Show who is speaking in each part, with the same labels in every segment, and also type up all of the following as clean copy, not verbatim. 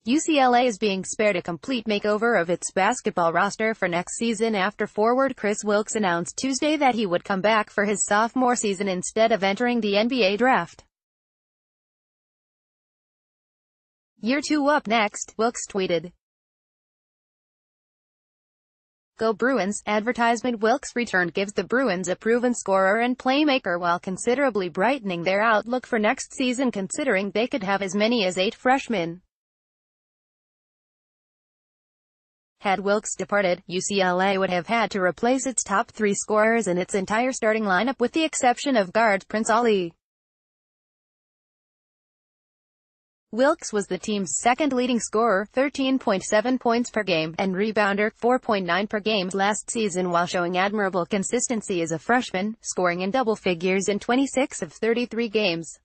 Speaker 1: UCLA is being spared a complete makeover of its basketball roster for next season after forward Kris Wilkes announced Tuesday that he would come back for his sophomore season instead of entering the NBA draft. Year 2 up next, Wilkes tweeted. Go Bruins. Advertisement. Wilkes' return gives the Bruins a proven scorer and playmaker while considerably brightening their outlook for next season, considering they could have as many as 8 freshmen. Had Wilkes departed, UCLA would have had to replace its top 3 scorers and its entire starting lineup with the exception of guard Prince Ali. Wilkes was the team's second leading scorer, 13.7 points per game, and rebounder, 4.9 per game, last season while showing admirable consistency as a freshman, scoring in double figures in 26 of 33 games.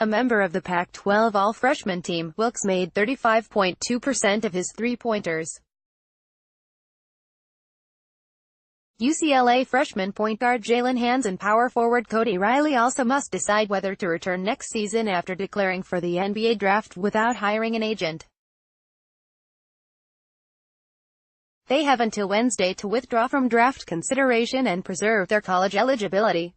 Speaker 1: A member of the Pac-12 all-freshman team, Wilkes made 35.2% of his three-pointers. UCLA freshman point guard Jalen Hands and power forward Cody Riley also must decide whether to return next season after declaring for the NBA draft without hiring an agent. They have until Wednesday to withdraw from draft consideration and preserve their college eligibility.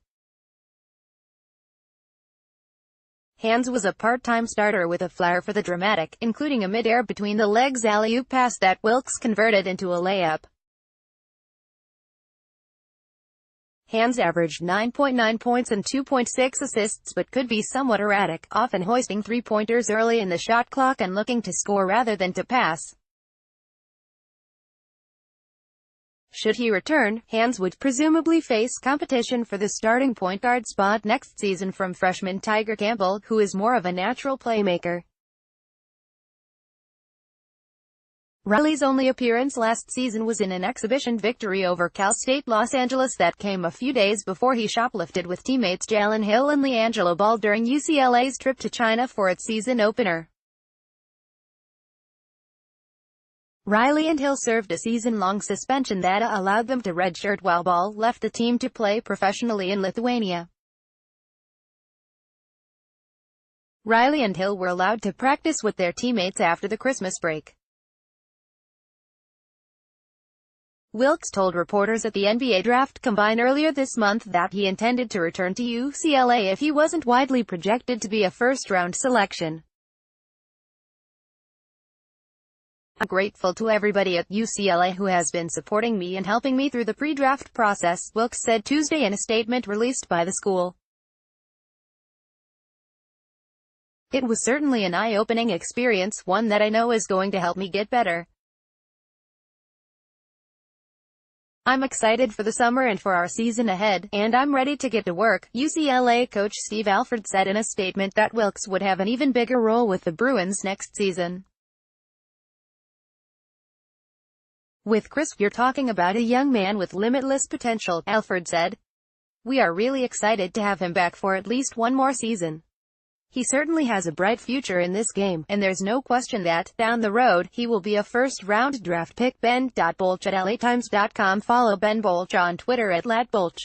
Speaker 1: Hands was a part-time starter with a flair for the dramatic, including a mid-air between-the-legs alley-oop pass that Wilkes converted into a layup. Hands averaged 9.9 points and 2.6 assists but could be somewhat erratic, often hoisting three-pointers early in the shot clock and looking to score rather than to pass. Should he return, Hands would presumably face competition for the starting point guard spot next season from freshman Tiger Campbell, who is more of a natural playmaker. Riley's only appearance last season was in an exhibition victory over Cal State Los Angeles that came a few days before he shoplifted with teammates Jalen Hill and LiAngelo Ball during UCLA's trip to China for its season opener. Riley and Hill served a season-long suspension that allowed them to redshirt while Ball left the team to play professionally in Lithuania. Riley and Hill were allowed to practice with their teammates after the Christmas break. Wilkes told reporters at the NBA Draft Combine earlier this month that he intended to return to UCLA if he wasn't widely projected to be a first-round selection. I'm grateful to everybody at UCLA who has been supporting me and helping me through the pre-draft process, Wilkes said Tuesday in a statement released by the school. It was certainly an eye-opening experience, one that I know is going to help me get better. I'm excited for the summer and for our season ahead, and I'm ready to get to work, UCLA coach Steve Alford said in a statement that Wilkes would have an even bigger role with the Bruins next season. With Kris, you're talking about a young man with limitless potential, Alford said. We are really excited to have him back for at least one more season. He certainly has a bright future in this game, and there's no question that, down the road, he will be a first-round draft pick. Ben.Bolch at LATimes.com. Follow Ben Bolch on Twitter at @LatBolch.